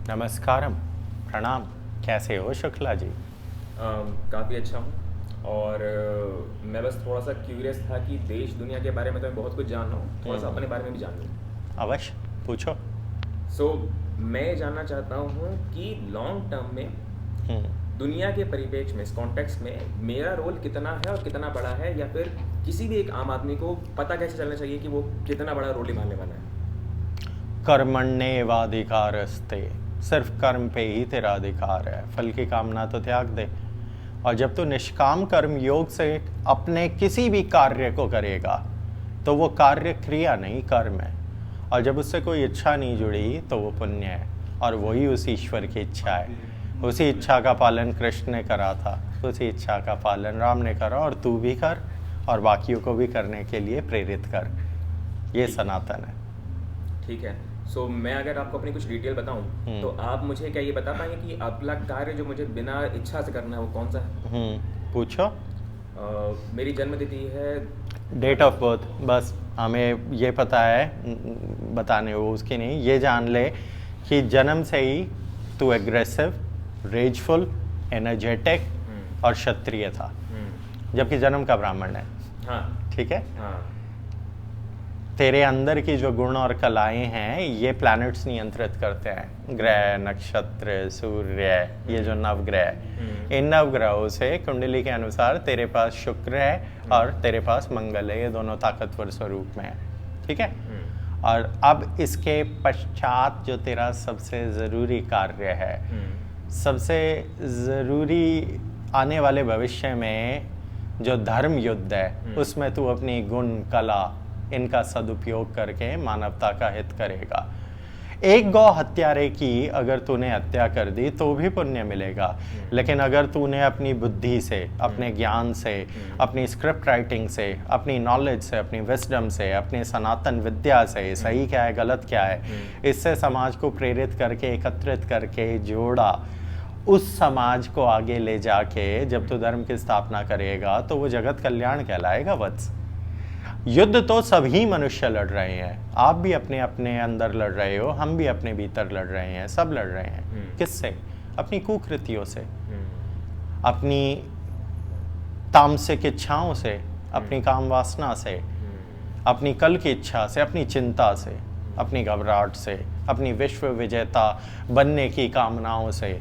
नमस्कारम, प्रणाम। कैसे हो शुक्ला जी? काफ़ी अच्छा हूँ। और मैं बस थोड़ा सा क्यूरियस था कि देश दुनिया के बारे में तो मैं बहुत कुछ जान रहा हूँ, थोड़ा सा अपने बारे में भी जान लूँ। अवश्य पूछो। सो मैं ये जानना चाहता हूँ कि लॉन्ग टर्म में हम्म, दुनिया के परिप्रेक्ष्य में, इस कॉन्टेक्स्ट में मेरा रोल कितना है और कितना बड़ा है, या फिर किसी भी एक आम आदमी को पता कैसे चलना चाहिए कि वो कितना बड़ा रोल निभाने वाला है। कर्मण्येवाधिकारस्ते। सिर्फ कर्म पे ही तेरा अधिकार है, फल की कामना तो त्याग दे। और जब तू निष्काम कर्म योग से अपने किसी भी कार्य को करेगा तो वो कार्य क्रिया नहीं, कर्म है। और जब उससे कोई इच्छा नहीं जुड़ी तो वो पुण्य है, और वही उस ईश्वर की इच्छा है। उसी इच्छा का पालन कृष्ण ने करा था, उसी इच्छा का पालन राम ने करा, और तू भी कर और बाकियों को भी करने के लिए प्रेरित कर। ये ठीक सनातन है। ठीक है। सो मैं अगर आपको अपनी कुछ डिटेल बताऊं तो आप मुझे क्या ये बता पाएंगे कि अगला कार्य जो मुझे बिना इच्छा से करना है वो कौन सा है। पूछो। मेरी जन्म तिथि है। डेट ऑफ बर्थ, बस हमें ये पता है, बताने वो उसकी नहीं, ये जान ले कि जन्म से ही तू एग्रेसिव, रेजफुल, एनर्जेटिक और क्षत्रिय था, जबकि जन्म का ब्राह्मण है। हाँ। ठीक है। हाँ। तेरे अंदर की जो गुण और कलाएं हैं ये प्लैनेट्स नियंत्रित करते हैं। ग्रह, नक्षत्र, सूर्य, ये जो नवग्रह, इन नवग्रहों से कुंडली के अनुसार तेरे पास शुक्र है और तेरे पास मंगल है। ये दोनों ताकतवर स्वरूप में है। ठीक है। और अब इसके पश्चात जो तेरा सबसे ज़रूरी कार्य है, सबसे ज़रूरी आने वाले भविष्य में जो धर्म युद्ध है, उसमें तू अपनी गुण, कला, इनका सदुपयोग करके मानवता का हित करेगा। एक गौ हत्यारे की अगर तूने हत्या कर दी तो भी पुण्य मिलेगा, लेकिन अगर तूने अपनी बुद्धि से, अपने ज्ञान से, अपनी स्क्रिप्ट राइटिंग से, अपनी नॉलेज से, अपनी विजडम से, अपनी सनातन विद्या से, सही क्या है गलत क्या है, इससे समाज को प्रेरित करके, एकत्रित करके जोड़ा, उस समाज को आगे ले जाके जब तू धर्म की स्थापना करेगा तो वो जगत कल्याण कहलाएगा वत्स। युद्ध तो सभी मनुष्य लड़ रहे हैं। आप भी अपने अपने अंदर लड़ रहे हो, हम भी अपने भीतर लड़ रहे हैं, सब लड़ रहे हैं। किससे? अपनी कुकृतियों से, अपनी तामसिक इच्छाओं से, अपनी काम वासना से, अपनी कल की इच्छा से, अपनी चिंता से, अपनी घबराहट से, अपनी विश्व विजेता बनने की कामनाओं से।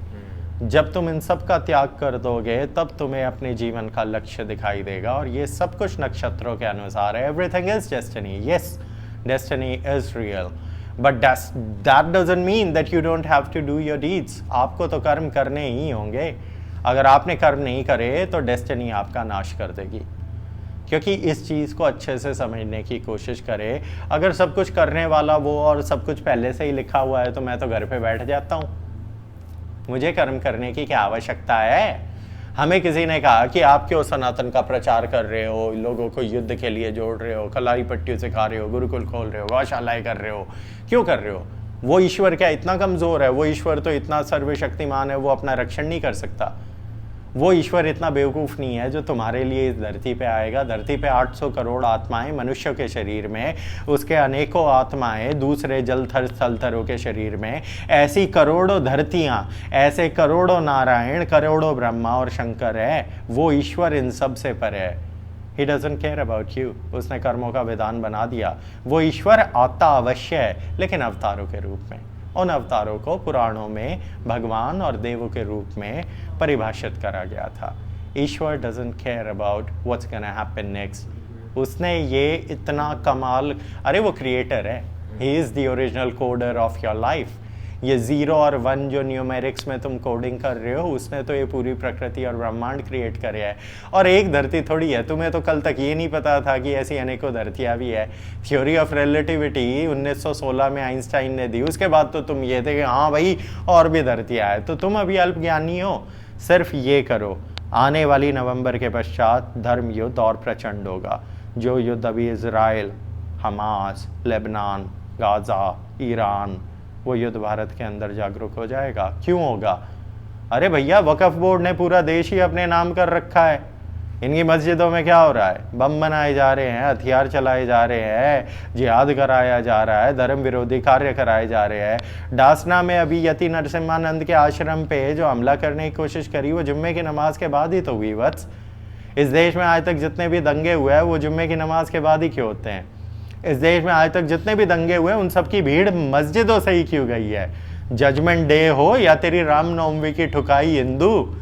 जब तुम इन सब का त्याग कर दोगे तब तुम्हें अपने जीवन का लक्ष्य दिखाई देगा, और ये सब कुछ नक्षत्रों के अनुसार है। Everything is destiny. Yes, destiny is real, but that doesn't mean that you don't have to do your deeds. आपको तो कर्म करने ही होंगे। अगर आपने कर्म नहीं करे तो डेस्टिनी आपका नाश कर देगी। क्योंकि इस चीज़ को अच्छे से समझने की कोशिश करें। अगर सब कुछ करने वाला वो और सब कुछ पहले से ही लिखा हुआ है तो मैं तो घर पे बैठ जाता हूँ। मुझे कर्म करने की क्या आवश्यकता है? हमें किसी ने कहा कि आप क्यों सनातन का प्रचार कर रहे हो, लोगों को युद्ध के लिए जोड़ रहे हो, कलाई पट्टियों सिखा रहे हो, गुरुकुल खोल रहे हो, गौशालाएं कर रहे हो, क्यों कर रहे हो? वो ईश्वर क्या इतना कमज़ोर है? वो ईश्वर तो इतना सर्वशक्तिमान है, वो अपना रक्षण नहीं कर सकता। वो ईश्वर इतना बेवकूफ़ नहीं है जो तुम्हारे लिए इस धरती पे आएगा। धरती पे 800 करोड़ आत्माएं मनुष्य के शरीर में, उसके अनेकों आत्माएं दूसरे जलथर स्थलथरों के शरीर में, ऐसी करोड़ों धरतियां, ऐसे करोड़ों नारायण, करोड़ों ब्रह्मा और शंकर है। वो ईश्वर इन सब से परे है। He doesn't care about you। उसने कर्मों का विधान बना दिया। वो ईश्वर आता अवश्य है, लेकिन अवतारों के रूप में। उन अवतारों को पुराणों में भगवान और देवों के रूप में परिभाषित करा गया था। ईश्वर doesn't care about what's gonna happen next. उसने ये इतना कमाल, अरे वो क्रिएटर है, he is the original coder of your life. ये 0 और 1 जो न्यूमेरिक्स में तुम कोडिंग कर रहे हो, उसने तो ये पूरी प्रकृति और ब्रह्मांड क्रिएट करे है। और एक धरती थोड़ी है। तुम्हें तो कल तक ये नहीं पता था कि ऐसी अनेकों धरतियाँ भी है। थ्योरी ऑफ रिलेटिविटी 1916 में आइंस्टाइन ने दी। उसके बाद तो तुम ये थे कि हाँ भाई और भी धरतियाँ हैं। तो तुम अभी अल्पज्ञानी हो। सिर्फ ये करो, आने वाली नवंबर के पश्चात धर्म युद्ध और प्रचंड होगा। जो युद्ध अभी Israel, Hamas, Lebanon, Gaza, Iran, वो युद्ध भारत के अंदर जागरूक हो जाएगा। क्यों होगा? अरे भैया, वक्फ बोर्ड ने पूरा देश ही अपने नाम कर रखा है। इनकी मस्जिदों में क्या हो रहा है? बम बनाए जा रहे हैं, हथियार चलाए जा रहे हैं, जिहाद कराया जा रहा है, धर्म विरोधी कार्य कराए जा रहे हैं। डासना में अभी यति नरसिम्हानंद के आश्रम पे जो हमला करने की कोशिश करी वो जुम्मे की नमाज के बाद ही तो हुई वत्स। इस देश में आज तक जितने भी दंगे हुए हैं वो जुम्मे की नमाज के बाद ही क्यों होते हैं? इस देश में आज तक जितने भी दंगे हुए उन सबकी भीड़ मस्जिदों से ही क्यों गई है? जजमेंट डे हो या तेरी रामनवमी की ठुकाई हिंदू,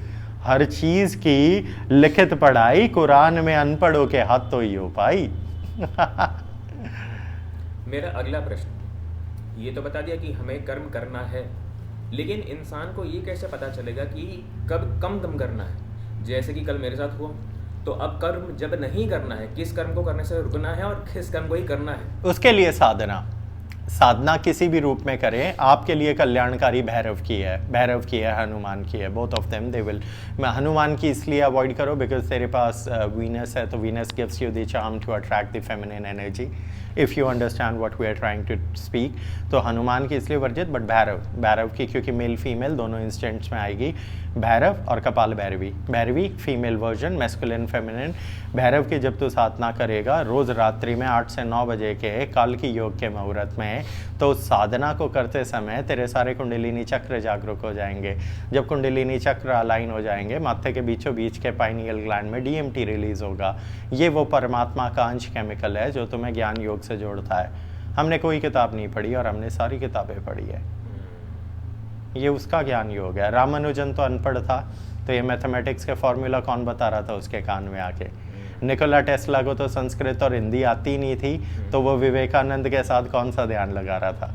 हर चीज की लिखित पढ़ाई कुरान में अनपढ़ों के हाथ तो ही हो पाई। मेरा अगला प्रश्न, ये तो बता दिया कि हमें कर्म करना है, लेकिन इंसान को ये कैसे पता चलेगा कि कब कम कम करना है? जैसे कि कल मेरे साथ हुआ, तो अब कर्म जब नहीं करना है, किस कर्म को करने से रुकना है और किस कर्म को ही करना है? उसके लिए साधना किसी भी रूप में करें। आपके लिए कल्याणकारी भैरव की है, हनुमान की है, both of them they will. मैं हनुमान की इसलिए अवॉइड करो बिकॉज तेरे पास वीनस है, तो Venus gives you the charm to attract the feminine energy, if you understand what we are trying to speak. तो हनुमान की इसलिए वर्जित, बट भैरव की क्योंकि मेल फीमेल दोनों इंस्टेंट्स में आएगी। भैरव और कपाल Bhairavi female version, masculine feminine. Bhairav की जब तू साधना करेगा रोज़ रात्रि में 8 से 9 बजे के काल की योग के मुहूर्त में, तो उस साधना को करते समय तेरे सारे कुंडलिनी चक्र जागरूक हो जाएंगे। जब कुंडलिनी चक्र अलाइन हो जाएंगे, माथे के बीचों बीच के पाइनियल ग्लैंड में DMT रिलीज होगा। ये वो परमात्मा का अंश केमिकल है जो तुम्हें ज्ञान योग से जोड़ता है। हमने कोई किताब नहीं पढ़ी और हमने सारी किताबें पढ़ी है। ये उसका ज्ञान योग है। रामानुजन तो अनपढ़ था, तो ये मैथमेटिक्स के फॉर्मूला कौन बता रहा था उसके कान में आके? निकोला टेस्ला को तो संस्कृत और हिंदी आती नहीं थी, तो वो विवेकानंद के साथ कौन सा ध्यान लगा रहा था?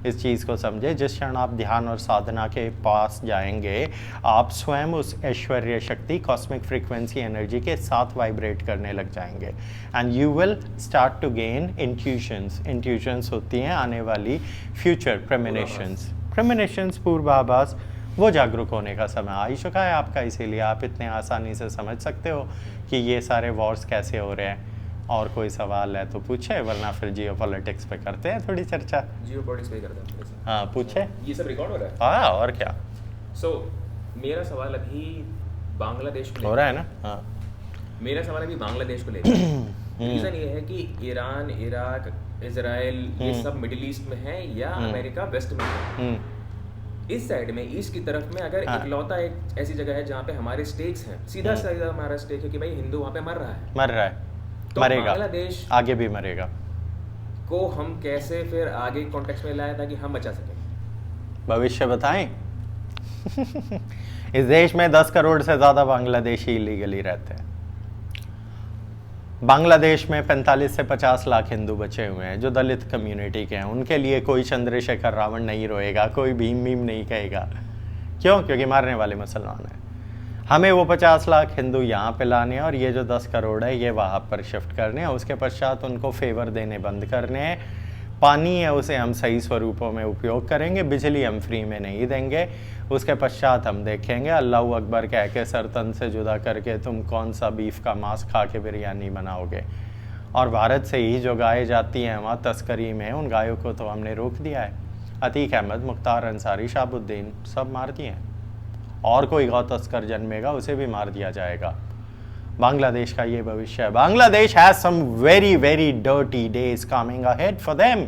इस चीज़ को समझे। जिस क्षण आप ध्यान और साधना के पास जाएंगे, आप स्वयं उस ऐश्वर्य शक्ति, कॉस्मिक फ्रीक्वेंसी एनर्जी के साथ वाइब्रेट करने लग जाएंगे, and you will start to gain intuitions होती हैं आने वाली फ्यूचर प्रेमोनिशंस, पूर्वाभास। वो जागरूक होने का समय आ ही चुका है आपका, इसीलिए आप इतने आसानी से समझ सकते हो कि ये सारे वॉर्स कैसे हो रहे हैं। और कोई सवाल है तो पूछे, वरना फिर जियोपॉलिटिक्स पे करते हैं थोड़ी चर्चा। जियोपॉलिटिक्स पे करते हैं? हाँ पूछे। ये सब रिकॉर्ड हो रहा है? हाँ और क्या। मेरा सवाल अभी बांग्लादेश को हो रहा है ना? हाँ मेरा सवाल अभी बांग्लादेश को लेकर रीज़न ये है कि ईरान, इराक, इजराइल ये सब मिडिल ईस्ट में है या अमेरिका वेस्ट में है? इस साइड में ईस्ट की तरफ में अगर इकलौता एक ऐसी जगह है जहाँ पे हमारे स्टेक्स हैं, सीधा हमारा स्टेक है कि भाई हिंदू वहाँ पे मर रहा है, तो मरेगा, बांग्लादेश आगे भी मरेगा, को हम कैसे फिर आगे कॉन्टेक्स्ट में लाए ताकि हम बचा सकें? भविष्य बताएं। इस देश में 10 करोड़ से ज़्यादा बांग्लादेशी इलीगली रहते हैं। बांग्लादेश में 45 से 50 लाख हिंदू बचे हुए हैं जो दलित कम्युनिटी के हैं। उनके लिए कोई चंद्रशेखर रावण नहीं रोएगा, कोई भीम नहीं कहेगा। क्यों? क्योंकि मारने वाले मुसलमान हैं। हमें वो 50 लाख हिंदू यहाँ पे लाने हैं और ये जो 10 करोड़ है ये वहाँ पर शिफ्ट करने हैं। उसके पश्चात उनको फेवर देने बंद करने हैं। पानी है उसे हम सही स्वरूपों में उपयोग करेंगे, बिजली हम फ्री में नहीं देंगे। उसके पश्चात हम देखेंगे अल्लाह अकबर कह के सर तन से जुदा करके तुम कौन सा बीफ का मांस खा के बिरयानी बनाओगे। और भारत से ही जो गायें जाती हैं वहाँ तस्करी में, उन गायों को तो हमने रोक दिया है। अतीक अहमद, मुख्तार अंसारी, शाहबुद्दीन सब मार दिए हैं। और कोई गौ तस्कर जन्मेगा उसे भी मार दिया जाएगा। बांग्लादेश का ये भविष्य है। Bangladesh has some very very dirty days coming ahead for them.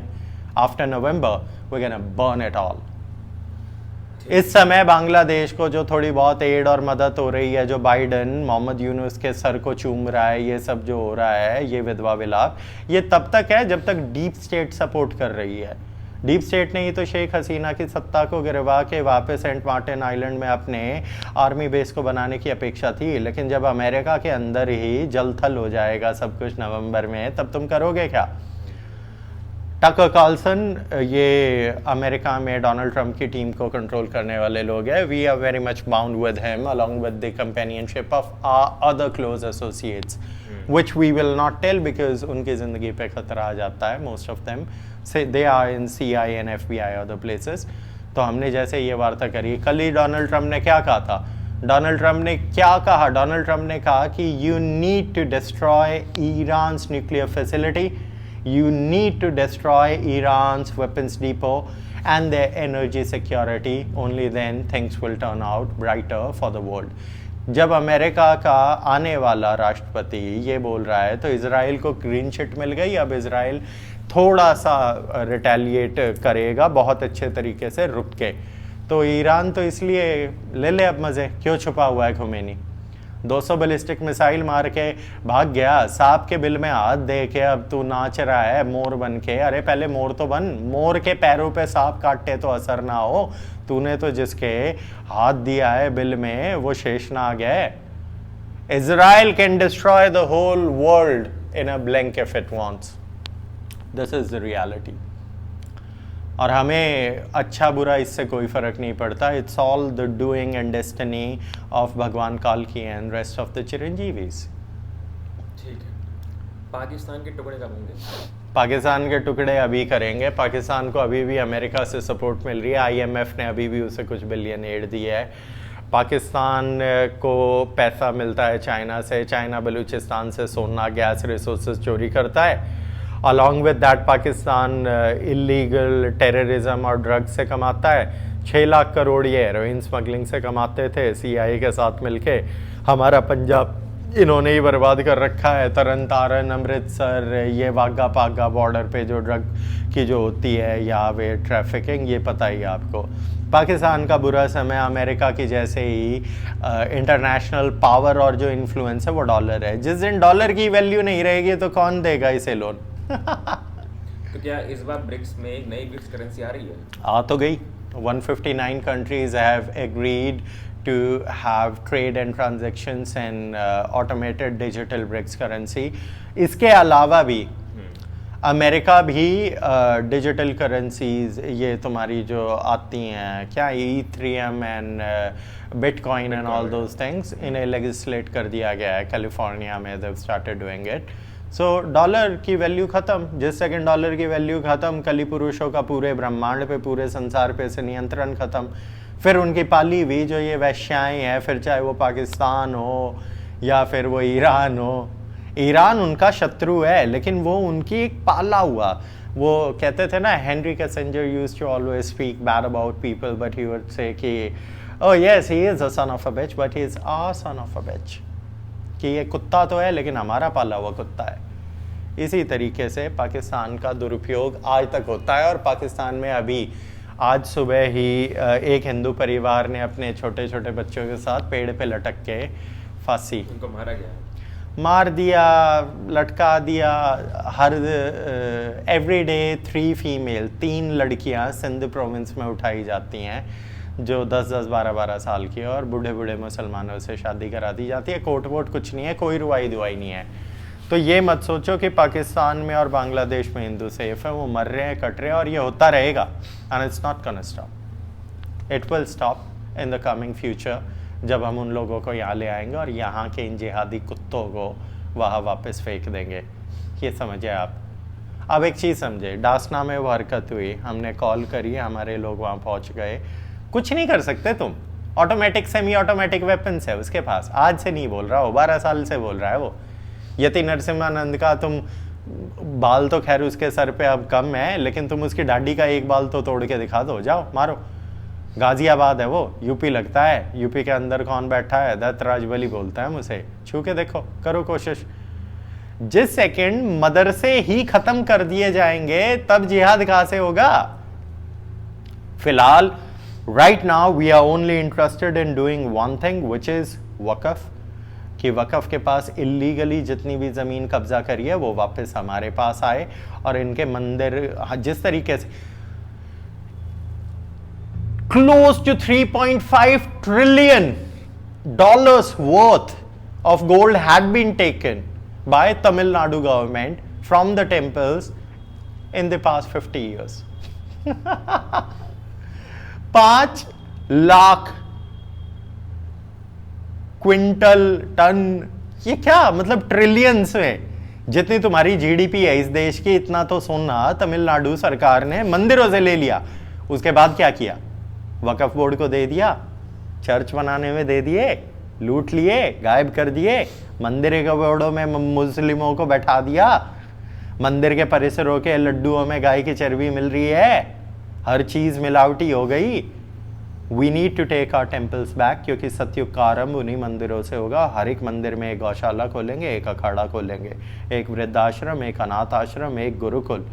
After November we gonna burn it all. इस समय बांग्लादेश को जो थोड़ी बहुत एड और मदद हो रही है, जो बाइडन मोहम्मद यूनुस के सर को चूम रहा है, ये सब जो हो रहा है, ये विधवा विलाप, ये तब तक है जब तक डीप स्टेट सपोर्ट कर रही है। डीप स्टेट ने ही तो शेख हसीना की सत्ता को गिरवा के वापस सेंट मार्टिन आइलैंड में अपने आर्मी बेस को बनाने की अपेक्षा थी। लेकिन जब अमेरिका के अंदर ही जलथल हो जाएगा सब कुछ नवंबर में, तब तुम करोगे क्या? टकर कार्लसन ये अमेरिका में डोनाल्ड ट्रंप की टीम को कंट्रोल करने वाले लोग हैं। We are very much bound with him along with the companionship of other close associates which we will not tell because उनकी ज़िंदगी पे खतरा आ जाता है। मोस्ट ऑफ देम से they are in CIA and FBI other places. तो हमने जैसे ये वार्ता करी, कल ही डोनाल्ड ट्रंप ने क्या कहा था? डोनाल्ड ट्रंप ने क्या कहा? डोनाल्ड ट्रंप ने कहा कि you need to destroy Iran's nuclear facility, you need to destroy Iran's weapons depot and their energy security. Only then things will turn out brighter for the world. जब America का आने वाला राष्ट्रपति ये बोल रहा है तो इजराइल को ग्रीन चिट मिल गई। अब इजराइल थोड़ा सा रिटेलिएट करेगा बहुत अच्छे तरीके से रुक के। तो ईरान तो इसलिए ले ले अब मज़े, क्यों छुपा हुआ है खुमैनी। 200 बैलिस्टिक मिसाइल मार के भाग गया, सांप के बिल में हाथ दे के अब तू नाच रहा है मोर बन के। अरे पहले मोर तो बन, मोर के पैरों पे सांप काटे तो असर ना हो। तूने तो जिसके हाथ दिया है बिल में वो शेषनाग है। Israel can destroy the whole world in a blank if it wants. This is the reality. और हमें अच्छा बुरा इससे कोई फर्क नहीं पड़ता। It's all the doing and destiny of Bhagwan काल्की and rest of the Chiranjeevis. ठीक है, पाकिस्तान के टुकड़े कब होंगे? पाकिस्तान के टुकड़े अभी करेंगे। पाकिस्तान को अभी भी अमेरिका से सपोर्ट मिल रही है। आईएमएफ ने अभी भी उसे कुछ बिलियन एड दिया है। पाकिस्तान को पैसा मिलता है चाइना से। चाइना बलूचिस्तान से सोना गैस रिसोर्सेज चोरी करता है। Along with that Pakistan illegal terrorism और ड्रग्स से कमाता है। 6 लाख करोड़ ये हेरोइन स्मगलिंग से कमाते थे सीआईए के साथ मिलके। हमारा पंजाब इन्होंने ही बर्बाद कर रखा है। तरन तारन, अमृतसर, ये वाघा पाघा बॉर्डर पे जो ड्रग की जो होती है या वे ट्रैफिकिंग, ये पता ही है आपको। पाकिस्तान का बुरा समय अमेरिका की जैसे ही इंटरनेशनल पावर और जो इन्फ्लुएंस है वो डॉलर है। जिस दिन डॉलर की वैल्यू नहीं रहेगी तो कौन देगा इसे लोन। तो क्या इस बार ब्रिक्स में एक नई ब्रिक्स करेंसी आ रही है? आ तो गई। 159 countries have agreed to have trade and transactions and automated digital BRICS currency. इसके अलावा भी अमेरिका भी डिजिटल करेंसीज ये तुम्हारी जो आती हैं क्या Ethereum and bitcoin and all those things, इन्हें लेजिस्लेट कर दिया गया है कैलिफोर्निया में। They started doing it. So dollar की वैल्यू ख़त्म। जिस सेकंड डॉलर की वैल्यू ख़त्म, कली पुरुषों का पूरे ब्रह्मांड पे पूरे संसार पे से नियंत्रण ख़त्म। फिर उनकी पाली हुई जो ये वैश्याएँ हैं, फिर चाहे वो पाकिस्तान हो या फिर वो ईरान हो। ईरान उनका शत्रु है लेकिन वो उनकी एक पाला हुआ। वो कहते थे ना, Henry Kissinger used to always speak bad about people but he would say कि oh yes he is a son of a bitch but he is a son of a bitch, कि ये कुत्ता तो है लेकिन हमारा पाला हुआ कुत्ता है। इसी तरीके से पाकिस्तान का दुरुपयोग आज तक होता है। और पाकिस्तान में अभी आज सुबह ही एक हिंदू परिवार ने अपने छोटे छोटे बच्चों के साथ पेड़ पे लटक के फांसी, उनको मारा गया, मार दिया, लटका दिया। हर एवरी डे 3 फीमेल 3 लड़कियां सिंध प्रोविंस में उठाई जाती हैं जो 10-10, 12-12 साल की है और बूढ़े बूढ़े मुसलमानों से शादी करा दी जाती है। कोर्ट वोट कुछ नहीं है, कोई रुआई दुआई नहीं है। तो ये मत सोचो कि पाकिस्तान में और बांग्लादेश में हिंदू सेफ है। वो मर रहे हैं, कट रहे हैं और ये होता रहेगा। And it's not gonna stop. It will stop in the coming future जब हम उन लोगों को यहाँ ले आएंगे और यहाँ के इन जिहादी कुत्तों को वहाँ वापस फेंक देंगे। ये समझे आप। अब एक चीज़ समझे, डासना में वो हरकत हुई, हमने कॉल करी, हमारे लोग वहाँ पहुँच गए। कुछ नहीं कर सकते तुम। ऑटोमेटिक सेमी ऑटोमेटिक वेपन्स है उसके पास। आज से नहीं बोल रहा हो, 12 साल से बोल रहा है वो। यति नरसिम्हानंद का तुम बाल तो खैर उसके सर पे अब कम है लेकिन तुम उसकी डांडी का एक बाल तो तोड़ के दिखा दो, जाओ मारो। गाजियाबाद है वो, यूपी लगता है। यूपी के अंदर कौन बैठा है? दत्त राजबली बोलता है मुझे। छू के देखो, करो कोशिश। जिस सेकंड मदरसे ही खत्म कर दिए जाएंगे तब जिहाद कहां से होगा? फिलहाल right now we are only interested in doing one thing which is Waqf, कि वक़फ़ के पास इलीगली जितनी भी ज़मीन कब्जा करी है वो वापस हमारे पास आए और इनके मंदिर जिस तरीके से close to $3.5 trillion worth of gold had been taken by Tamil Nadu government from the temples in the past 50 years. 5 lakh quintal ton, ये क्या मतलब ट्रिलियंस में जितनी तुम्हारी जीडीपी है इस देश की, इतना तो सोना तमिलनाडु सरकार ने मंदिरों से ले लिया। उसके बाद क्या किया? वक़फ़ बोर्ड को दे दिया, चर्च बनाने में दे दिए, लूट लिए, गायब कर दिए। मंदिर के बोर्डों में मुस्लिमों को बैठा दिया। मंदिर के परिसरों के लड्डुओं में गाय की चर्बी मिल रही है। हर चीज़ मिलावटी हो गई। We need to take our temples back, क्योंकि सतयुग का आरंभ उन्हीं मंदिरों से होगा। हर एक मंदिर में एक गौशाला खोलेंगे, एक अखाड़ा खोलेंगे, एक वृद्धाश्रम, एक अनाथ आश्रम, एक गुरुकुल,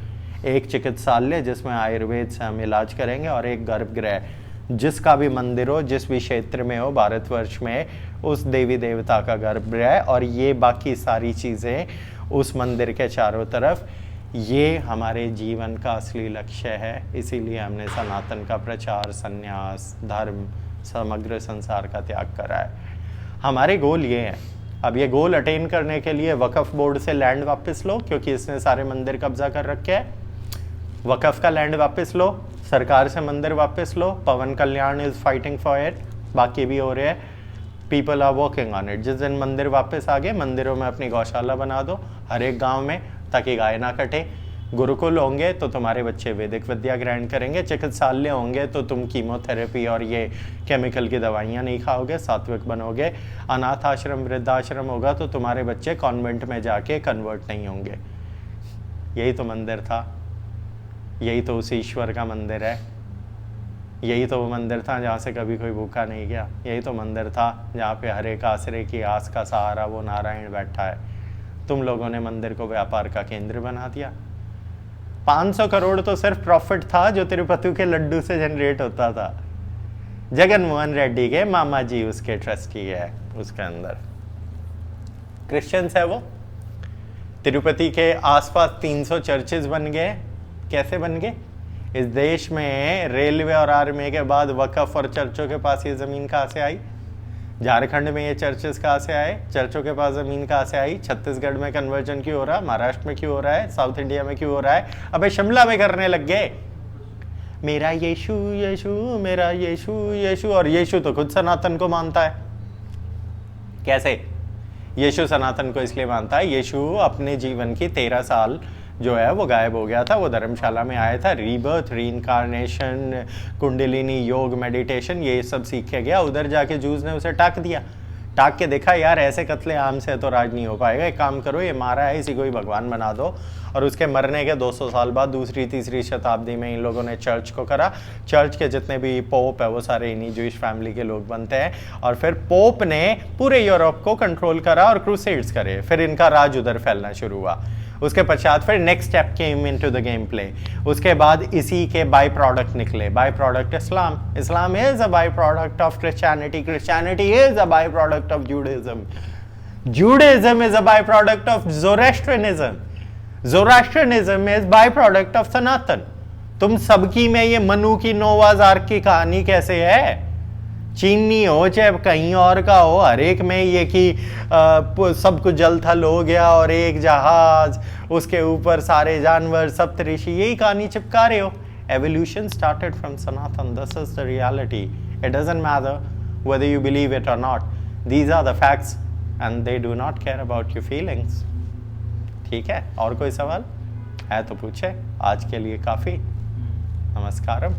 एक चिकित्सालय जिसमें आयुर्वेद से हम इलाज करेंगे, और एक गर्भगृह। जिसका भी मंदिर हो, जिस भी क्षेत्र में हो भारतवर्ष में, उस देवी देवता का गर्भगृह, और ये बाकी सारी चीज़ें उस मंदिर के चारों तरफ। ये हमारे जीवन का असली लक्ष्य है। इसीलिए हमने सनातन का प्रचार, संन्यास, धर्म, समग्र संसार का त्याग करा है। हमारे गोल ये हैं। अब ये गोल अटेन करने के लिए वक्फ बोर्ड से लैंड वापस लो, क्योंकि इसने सारे मंदिर कब्जा कर रखे हैं। वक्फ का लैंड वापस लो, सरकार से मंदिर वापस लो। Pawan Kalyan is fighting for it, बाकी भी हो रहे हैं। People are working on it. जिस दिन मंदिर वापस आ गए, मंदिरों में अपनी गौशाला बना दो हर एक गांव में, ताकि गाय ना कटे। गुरुकुल होंगे तो तुम्हारे बच्चे वैदिक विद्या ग्रहण करेंगे। चिकित्सालय होंगे तो तुम कीमोथेरेपी और ये केमिकल की दवाइयाँ नहीं खाओगे, सात्विक बनोगे। अनाथ आश्रम, वृद्धाश्रम होगा तो तुम्हारे बच्चे कॉन्वेंट में जाके कन्वर्ट नहीं होंगे। यही तो मंदिर था, यही तो उस ईश्वर का मंदिर है। यही तो वो मंदिर था जहाँ से कभी कोई भूखा नहीं गया। यही तो मंदिर था जहाँ पे हर एक आश्रय की आस का सहारा वो नारायण बैठा है। तुम लोगों ने मंदिर को व्यापार का केंद्र बना दिया। 500 करोड़ तो सिर्फ प्रॉफिट था जो तिरुपति के लड्डू से जनरेट होता था। जगन मोहन रेड्डी के मामा जी उसके ट्रस्टी है, उसके अंदर क्रिश्चियंस है वो। तिरुपति के आसपास 300 चर्चेज बन गए। कैसे बन गए? इस देश में रेलवे और आर्मी के बाद वक्फ और चर्चों के पास ये ज़मीन कहाँ से आई? झारखंड में ये चर्चेस कहाँ से आए? चर्चों के पास ज़मीन कहाँ से आई? छत्तीसगढ़ में कन्वर्जन क्यों हो रहा है? महाराष्ट्र में क्यों हो रहा है? साउथ इंडिया में क्यों हो रहा है? अबे शिमला में करने लग गए। मेरा यीशु यीशु, मेरा यीशु यीशु। और यीशु तो खुद सनातन को मानता है। कैसे? यीशु सनातन को इसलिए मानता है, यीशु अपने जीवन की 13 साल जो है वो गायब हो गया था। वो धर्मशाला में आया था, रीबर्थ, रीइंकार्नेशन, कुंडलिनी योग, मेडिटेशन, ये सब सीख के गया। उधर जाके जूस ने उसे टाक दिया। टाक के देखा यार ऐसे कत्ले आम से तो राज नहीं हो पाएगा, एक काम करो ये मारा है इसी को ही भगवान बना दो। और उसके मरने के 200 साल बाद दूसरी तीसरी शताब्दी में इन लोगों ने चर्च को करा। चर्च के जितने भी पोप है वो सारे इन्हीं जूइश फैमिली के लोग बनते हैं। और फिर पोप ने पूरे यूरोप को कंट्रोल करा और क्रूसेड्स करे। फिर इनका राज उधर फैलना शुरू हुआ। उसके पश्चात फिर next step came into the game play. उसके बाद इसी के बाई प्रोडक्ट निकले। By product Islam. Islam is a by product of Christianity. Christianity is a by product of Judaism. Judaism is a byproduct of Zoroastrianism. Zoroastrianism is byproduct of Sanatan. तुम सबकी में ये मनु की नोवाज आर्क की कहानी कैसे है? चीनी हो चाहे कहीं और का हो, हर एक में ये कि सब कुछ जल थल हो गया और एक जहाज, उसके ऊपर सारे जानवर, सप्तऋषि, यही कहानी चिपका रहे हो। Evolution started from Sanatan. This is the reality. It doesn't matter whether you believe it or not. These are the facts and they do not care about your feelings. ठीक है? और कोई सवाल है तो पूछे। आज के लिए काफ़ी। नमस्कारम।